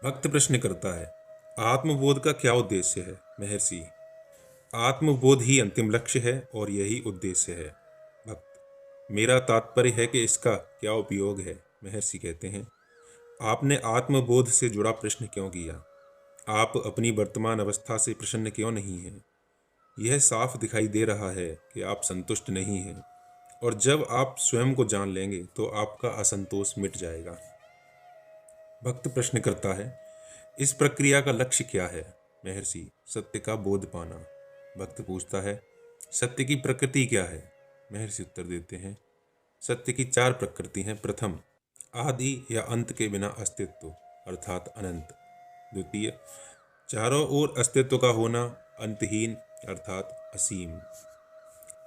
भक्त प्रश्न करता है, आत्मबोध का क्या उद्देश्य है? महर्षि, आत्मबोध ही अंतिम लक्ष्य है और यही उद्देश्य है। भक्त, मेरा तात्पर्य है कि इसका क्या उपयोग है? महर्षि कहते हैं, आपने आत्मबोध से जुड़ा प्रश्न क्यों किया? आप अपनी वर्तमान अवस्था से प्रसन्न क्यों नहीं हैं? यह साफ दिखाई दे रहा है कि आप संतुष्ट नहीं हैं, और जब आप स्वयं को जान लेंगे तो आपका असंतोष मिट जाएगा। भक्त प्रश्न करता है, इस प्रक्रिया का लक्ष्य क्या है? महर्षि, सत्य का बोध पाना। भक्त पूछता है, सत्य की प्रकृति क्या है? महर्षि उत्तर देते हैं, सत्य की 4 प्रकृति हैं। प्रथम, आदि या अंत के बिना अस्तित्व अर्थात अनंत। द्वितीय, चारों ओर अस्तित्व का होना अंतहीन अर्थात असीम।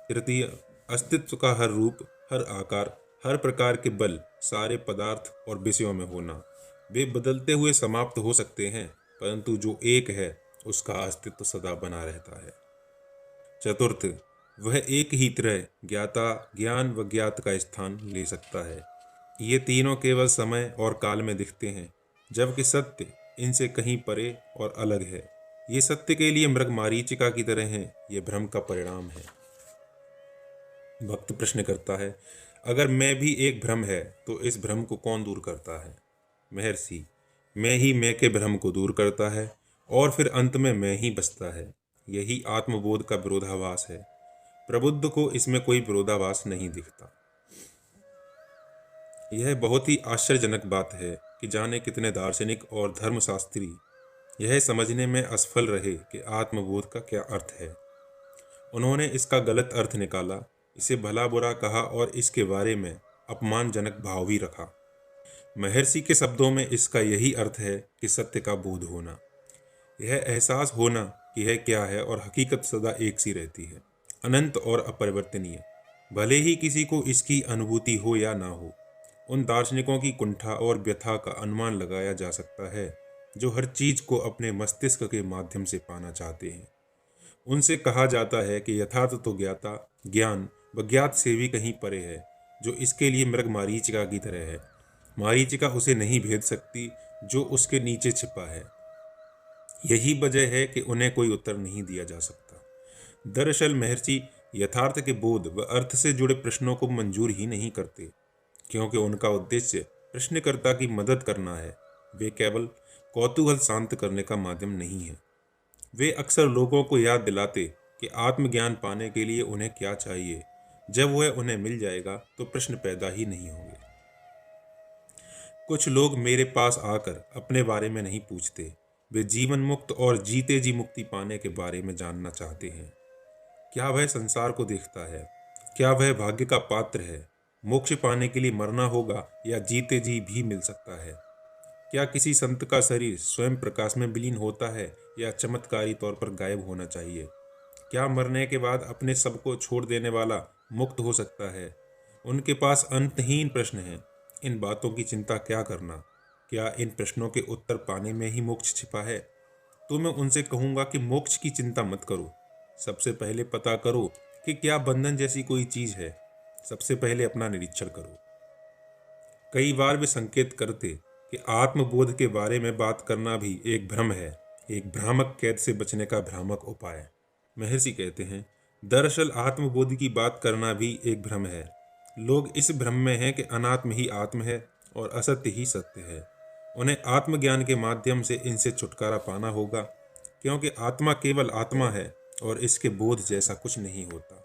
तृतीय, अस्तित्व का हर रूप, हर आकार, हर प्रकार के बल, सारे पदार्थ और विषयों में होना। वे बदलते हुए समाप्त हो सकते हैं, परंतु जो एक है उसका अस्तित्व सदा बना रहता है। चतुर्थ, वह एक ही तरह ज्ञाता, ज्ञान व ज्ञात का स्थान ले सकता है। ये तीनों केवल समय और काल में दिखते हैं, जबकि सत्य इनसे कहीं परे और अलग है। ये सत्य के लिए मृग मारीचिका की तरह हैं, ये भ्रम का परिणाम है। भक्त प्रश्न करता है, अगर मैं भी एक भ्रम है तो इस भ्रम को कौन दूर करता है? महर्षि, मैं ही मैं के भ्रम को दूर करता है और फिर अंत में मैं ही बचता है। यही आत्मबोध का विरोधाभास है। प्रबुद्ध को इसमें कोई विरोधाभास नहीं दिखता। यह बहुत ही आश्चर्यजनक बात है कि जाने कितने दार्शनिक और धर्मशास्त्री यह समझने में असफल रहे कि आत्मबोध का क्या अर्थ है। उन्होंने इसका गलत अर्थ निकाला, इसे भला बुरा कहा और इसके बारे में अपमानजनक भाव भी रखा। महर्षि के शब्दों में इसका यही अर्थ है कि सत्य का बोध होना, यह एहसास होना कि यह क्या है और हकीकत सदा एक सी रहती है, अनंत और अपरिवर्तनीय, भले ही किसी को इसकी अनुभूति हो या ना हो। उन दार्शनिकों की कुंठा और व्यथा का अनुमान लगाया जा सकता है जो हर चीज को अपने मस्तिष्क के माध्यम से पाना चाहते हैं। उनसे कहा जाता है कि यथार्थ तो ज्ञाता, ज्ञान व ज्ञात से भी कहीं परे है, जो इसके लिए मृग मारीचिका की तरह है। मारीचिका उसे नहीं भेद सकती जो उसके नीचे छिपा है। यही वजह है कि उन्हें कोई उत्तर नहीं दिया जा सकता। दरअसल महर्षि यथार्थ के बोध व अर्थ से जुड़े प्रश्नों को मंजूर ही नहीं करते, क्योंकि उनका उद्देश्य प्रश्नकर्ता की मदद करना है। वे केवल कौतूहल शांत करने का माध्यम नहीं है। वे अक्सर लोगों को याद दिलाते कि आत्मज्ञान पाने के लिए उन्हें क्या चाहिए। जब वह उन्हें मिल जाएगा तो प्रश्न पैदा ही नहीं होंगे। कुछ लोग मेरे पास आकर अपने बारे में नहीं पूछते, वे जीवन मुक्त और जीते जी मुक्ति पाने के बारे में जानना चाहते हैं। क्या वह संसार को देखता है? क्या वह भाग्य का पात्र है? मोक्ष पाने के लिए मरना होगा या जीते जी भी मिल सकता है? क्या किसी संत का शरीर स्वयं प्रकाश में विलीन होता है या चमत्कारी तौर पर गायब होना चाहिए? क्या मरने के बाद अपने सब को छोड़ देने वाला मुक्त हो सकता है? उनके पास अंतहीन प्रश्न हैं। इन बातों की चिंता क्या करना? क्या इन प्रश्नों के उत्तर पाने में ही मोक्ष छिपा है? तो मैं उनसे कहूँगा कि मोक्ष की चिंता मत करो। सबसे पहले पता करो कि क्या बंधन जैसी कोई चीज़ है। सबसे पहले अपना निरीक्षण करो। कई बार वे संकेत करते कि आत्मबोध के बारे में बात करना भी एक भ्रम है, एक भ्रामक कैद से बचने का भ्रामक उपाय। महर्षि कहते हैं, दरअसल आत्मबोध की बात करना भी एक भ्रम है। लोग इस भ्रम में हैं कि अनात्म ही आत्म है और असत्य ही सत्य है। उन्हें आत्मज्ञान के माध्यम से इनसे छुटकारा पाना होगा, क्योंकि आत्मा केवल आत्मा है और इसके बोध जैसा कुछ नहीं होता।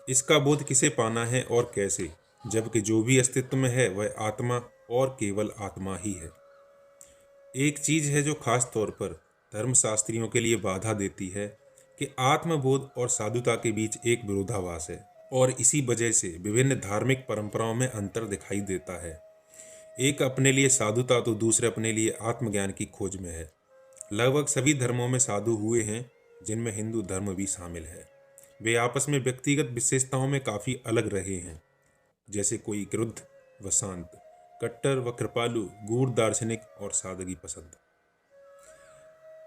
इसका बोध किसे पाना है और कैसे, जबकि जो भी अस्तित्व में है वह आत्मा और केवल आत्मा ही है। एक चीज है जो खास तौर पर धर्मशास्त्रियों के लिए बाधा देती है कि आत्मबोध और साधुता के बीच एक विरोधाभास है, और इसी वजह से विभिन्न धार्मिक परंपराओं में अंतर दिखाई देता है। एक अपने लिए साधुता तो दूसरे अपने लिए आत्मज्ञान की खोज में है। लगभग सभी धर्मों में साधु हुए हैं, जिनमें हिंदू धर्म भी शामिल है। वे आपस में व्यक्तिगत विशेषताओं में काफी अलग रहे हैं, जैसे कोई क्रुद्ध व शांत, कट्टर व कृपालु, गूढ़ दार्शनिक और सादगी पसंद।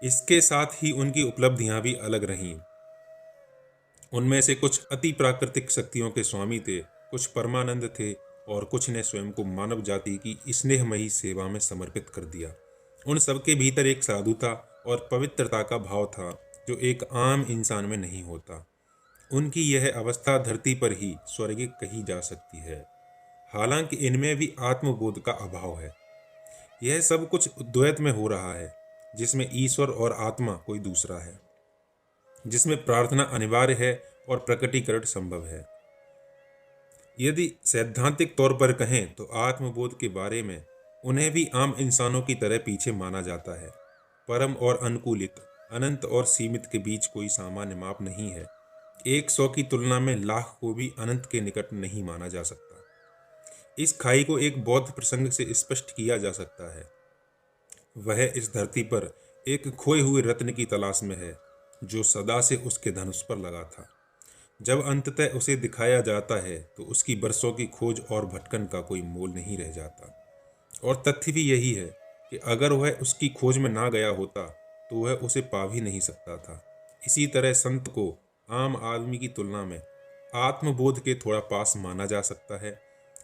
इसके साथ ही उनकी उपलब्धियां भी अलग रहीं। उनमें से कुछ अति प्राकृतिक शक्तियों के स्वामी थे, कुछ परमानंद थे और कुछ ने स्वयं को मानव जाति की स्नेहमयी सेवा में समर्पित कर दिया। उन सबके भीतर एक साधुता और पवित्रता का भाव था जो एक आम इंसान में नहीं होता। उनकी यह अवस्था धरती पर ही स्वर्गिक कही जा सकती है, हालांकि इनमें भी आत्मबोध का अभाव है। यह सब कुछ द्वैत में हो रहा है, जिसमें ईश्वर और आत्मा कोई दूसरा है, जिसमें प्रार्थना अनिवार्य है और प्रकटीकरण संभव है। यदि सैद्धांतिक तौर पर कहें तो आत्मबोध के बारे में उन्हें भी आम इंसानों की तरह पीछे माना जाता है। परम और अनुकूलित, अनंत और सीमित के बीच कोई सामान्य माप नहीं है। 100 की तुलना में लाख को भी अनंत के निकट नहीं माना जा सकता। इस खाई को एक बौद्ध प्रसंग से स्पष्ट किया जा सकता है। वह इस धरती पर एक खोए हुए रत्न की तलाश में है जो सदा से उसके धनुष पर लगा था। जब अंततः उसे दिखाया जाता है तो उसकी बरसों की खोज और भटकन का कोई मोल नहीं रह जाता। और तथ्य भी यही है कि अगर वह उसकी खोज में ना गया होता तो वह उसे पा भी नहीं सकता था। इसी तरह संत को आम आदमी की तुलना में आत्मबोध के थोड़ा पास माना जा सकता है,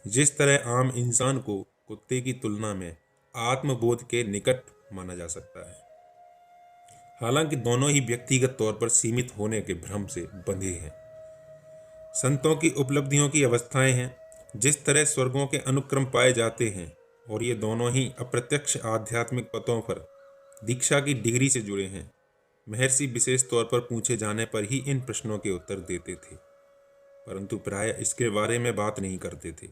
जिस तरह आम इंसान को कुत्ते की तुलना में आत्मबोध के निकट माना जा सकता है। हालांकि दोनों ही व्यक्तिगत तौर पर सीमित होने के भ्रम से बंधे हैं। संतों की उपलब्धियों की अवस्थाएं हैं, जिस तरह स्वर्गों के अनुक्रम पाए जाते हैं, और ये दोनों ही अप्रत्यक्ष आध्यात्मिक पथों पर दीक्षा की डिग्री से जुड़े हैं। महर्षि विशेष तौर पर पूछे जाने पर ही इन प्रश्नों के उत्तर देते थे, परंतु प्रायः इसके बारे में बात नहीं करते थे।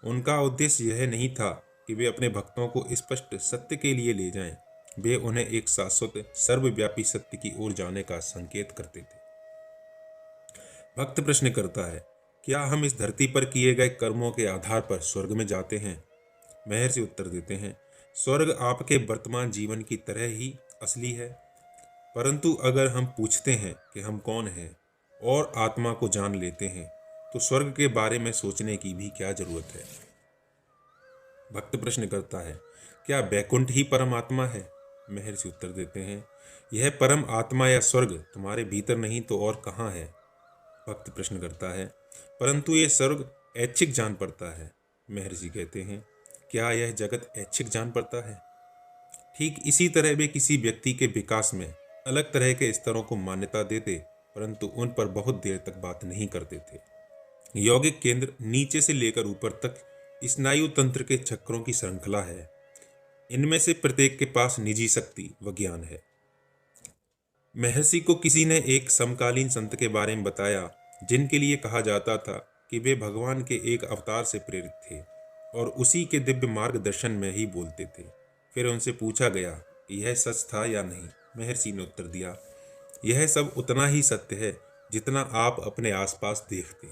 उनका उद्देश्य यह नहीं था कि वे अपने भक्तों को स्पष्ट सत्य के लिए ले जाएं, वे उन्हें एक शाश्वत सर्वव्यापी सत्य की ओर जाने का संकेत करते थे। भक्त प्रश्न करता है, क्या हम इस धरती पर किए गए कर्मों के आधार पर स्वर्ग में जाते हैं? महर्षि उत्तर देते हैं, स्वर्ग आपके वर्तमान जीवन की तरह ही असली है, परंतु अगर हम पूछते हैं कि हम कौन हैं और आत्मा को जान लेते हैं तो स्वर्ग के बारे में सोचने की भी क्या जरूरत है? भक्त प्रश्न करता है, क्या बैकुंठ ही परम आत्मा है? महर्षि उत्तर देते हैं, यह परम आत्मा या स्वर्ग तुम्हारे भीतर नहीं तो और कहाँ है? भक्त प्रश्न करता है, परंतु ये स्वर्ग ऐच्छिक जान पड़ता है। महर्षि कहते हैं, क्या यह जगत ऐच्छिक जान पड़ता है? ठीक इसी तरह वे किसी व्यक्ति के विकास में अलग तरह के स्तरों को मान्यता देते, परंतु उन पर बहुत देर तक बात नहीं करते थे। यौगिक केंद्र नीचे से लेकर ऊपर तक स्नायु तंत्र के चक्रों की श्रृंखला है। इनमें से प्रत्येक के पास निजी शक्ति व ज्ञान है। महर्षि को किसी ने एक समकालीन संत के बारे में बताया जिनके लिए कहा जाता था कि वे भगवान के एक अवतार से प्रेरित थे और उसी के दिव्य मार्गदर्शन में ही बोलते थे। फिर उनसे पूछा गया कि यह सच था या नहीं। महर्षि ने उत्तर दिया, यह सब उतना ही सत्य है जितना आप अपने आसपास देखते।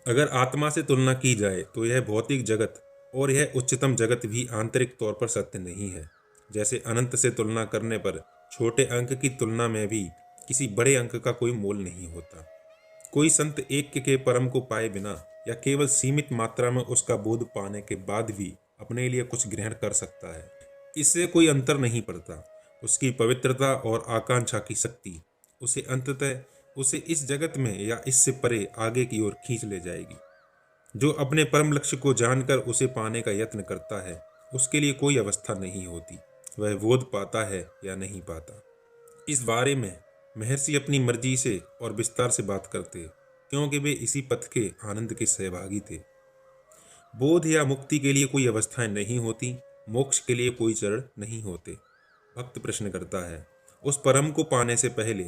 अगर आत्मा से तुलना की जाए तो यह भौतिक जगत और यह उच्चतम जगत भी आंतरिक तौर पर सत्य नहीं है। जैसे अनंत से तुलना करने पर छोटे अंक की तुलना में भी किसी बड़े अंक का कोई मोल नहीं होता। कोई संत एक के परम को पाए बिना या केवल सीमित मात्रा में उसका बोध पाने के बाद भी अपने लिए कुछ ग्रहण कर सकता है। इससे कोई अंतर नहीं पड़ता। उसकी पवित्रता और आकांक्षा की शक्ति उसे अंततः उसे इस जगत में या इससे परे आगे की ओर खींच ले जाएगी। जो अपने परम लक्ष्य को जानकर उसे पाने का यत्न करता है, उसके लिए कोई अवस्था नहीं होती, वह बोध पाता है या नहीं पाता। इस बारे में महर्षि अपनी मर्जी से और विस्तार से बात करते, क्योंकि वे इसी पथ के आनंद के सहभागी थे। बोध या मुक्ति के लिए कोई अवस्थाएं नहीं होती, मोक्ष के लिए कोई चरण नहीं होते। भक्त प्रश्न करता है, उस परम को पाने से पहले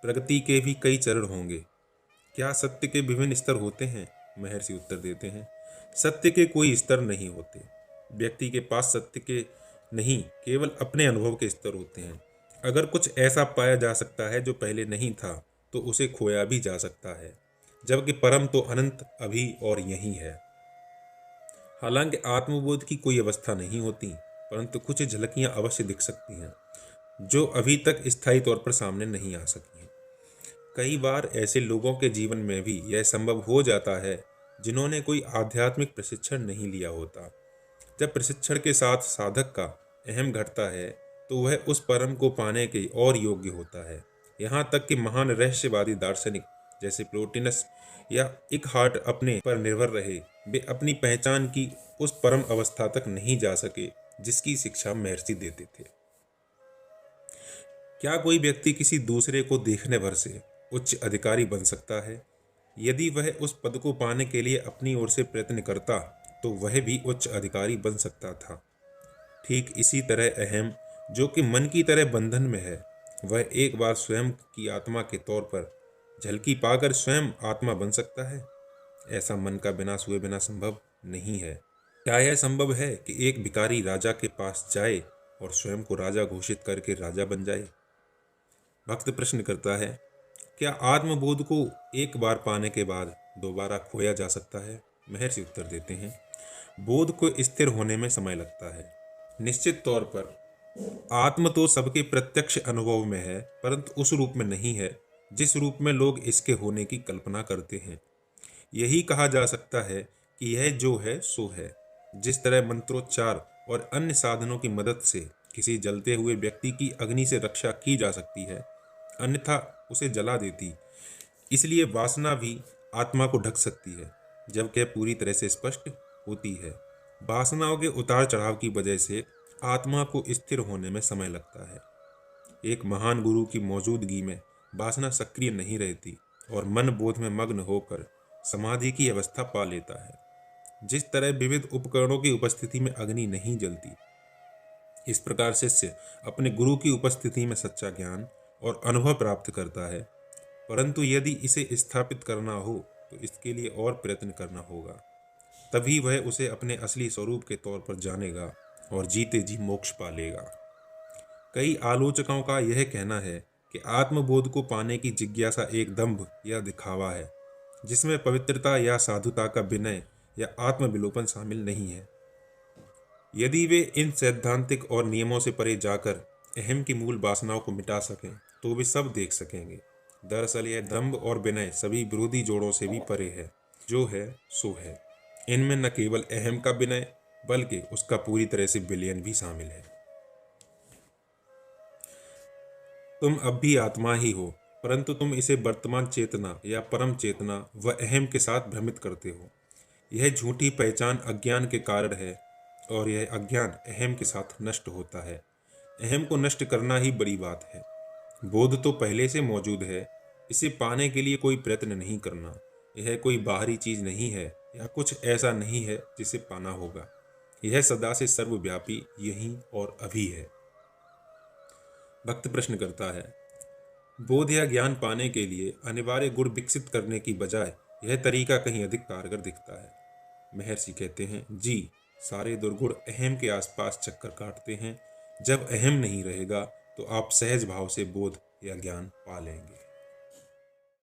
प्रगति के भी कई चरण होंगे, क्या सत्य के विभिन्न स्तर होते हैं? महर्षि उत्तर देते हैं, सत्य के कोई स्तर नहीं होते। व्यक्ति के पास सत्य के नहीं, केवल अपने अनुभव के स्तर होते हैं। अगर कुछ ऐसा पाया जा सकता है जो पहले नहीं था तो उसे खोया भी जा सकता है, जबकि परम तो अनंत अभी और यही है। हालांकि आत्मबोध की कोई अवस्था नहीं होती, परंतु कुछ झलकियां अवश्य दिख सकती हैं जो अभी तक स्थायी तौर पर सामने नहीं आ सकी हैं। कई बार ऐसे लोगों के जीवन में भी यह संभव हो जाता है जिन्होंने कोई आध्यात्मिक प्रशिक्षण नहीं लिया होता। जब प्रशिक्षण के साथ साधक का अहम घटता है तो वह उस परम को पाने के और योग्य होता है। यहाँ तक कि महान रहस्यवादी दार्शनिक जैसे प्लोटिनस या इकहार्ट अपने पर निर्भर रहे, वे अपनी पहचान की उस परम अवस्था तक नहीं जा सके जिसकी शिक्षा महर्षि देते थे। क्या कोई व्यक्ति किसी दूसरे को देखने भर से उच्च अधिकारी बन सकता है? यदि वह उस पद को पाने के लिए अपनी ओर से प्रयत्न करता तो वह भी उच्च अधिकारी बन सकता था। ठीक इसी तरह अहम, जो कि मन की तरह बंधन में है, वह एक बार स्वयं की आत्मा के तौर पर झलकी पाकर स्वयं आत्मा बन सकता है। ऐसा मन का विनाश हुए बिना संभव नहीं है। क्या यह संभव है कि एक भिखारी राजा के पास जाए और स्वयं को राजा घोषित करके राजा बन जाए? भक्त प्रश्न करता है, क्या आत्मबोध को एक बार पाने के बाद दोबारा खोया जा सकता है? महर्षि उत्तर देते हैं, बोध को स्थिर होने में समय लगता है। निश्चित तौर पर आत्म तो सबके प्रत्यक्ष अनुभव में है, परंतु उस रूप में नहीं है जिस रूप में लोग इसके होने की कल्पना करते हैं। यही कहा जा सकता है कि यह जो है सो है। जिस तरह मंत्रोच्चार और अन्य साधनों की मदद से किसी जलते हुए व्यक्ति की अग्नि से रक्षा की जा सकती है, अन्यथा उसे जला देती, इसलिए वासना भी आत्मा को ढक सकती है जबकि यह पूरी तरह से स्पष्ट होती है। वासनाओं के उतार चढ़ाव की वजह से आत्मा को स्थिर होने में समय लगता है। एक महान गुरु की मौजूदगी में वासना सक्रिय नहीं रहती और मन बोध में मग्न होकर समाधि की अवस्था पा लेता है। जिस तरह विविध उपकरणों की उपस्थिति में अग्नि नहीं जलती, इस प्रकार शिष्य अपने गुरु की उपस्थिति में सच्चा ज्ञान और अनुभव प्राप्त करता है, परंतु यदि इसे स्थापित करना हो तो इसके लिए और प्रयत्न करना होगा। तभी वह उसे अपने असली स्वरूप के तौर पर जानेगा और जीते जी मोक्ष पा लेगा। कई आलोचकों का यह कहना है कि आत्मबोध को पाने की जिज्ञासा एक दंभ या दिखावा है, जिसमें पवित्रता या साधुता का विनय या आत्मविलोपन शामिल नहीं है। यदि वे इन सैद्धांतिक और नियमों से परे जाकर अहम की मूल वासनाओं को मिटा सकें तो वे सब देख सकेंगे। दरअसल यह दंभ और विनय सभी विरोधी जोड़ों से भी परे है। जो है सो है। इनमें न केवल अहम का विनय बल्कि उसका पूरी तरह से विलयन भी शामिल है। तुम अब भी आत्मा ही हो, परंतु तुम इसे वर्तमान चेतना या परम चेतना व अहम के साथ भ्रमित करते हो। यह झूठी पहचान अज्ञान के कारण है और यह अज्ञान अहम के साथ नष्ट होता है। अहम को नष्ट करना ही बड़ी बात है। बोध तो पहले से मौजूद है, इसे पाने के लिए कोई प्रयत्न नहीं करना। यह कोई बाहरी चीज नहीं है या कुछ ऐसा नहीं है जिसे पाना होगा। यह सदा से सर्वव्यापी यहीं और अभी है। भक्त प्रश्न करता है, बोध या ज्ञान पाने के लिए अनिवार्य गुण विकसित करने की बजाय यह तरीका कहीं अधिक कारगर दिखता है। महर्षि कहते हैं, जी, सारे दुर्गुण अहम के आसपास चक्कर काटते हैं। जब अहम नहीं रहेगा तो आप सहज भाव से बोध या ज्ञान पा लेंगे।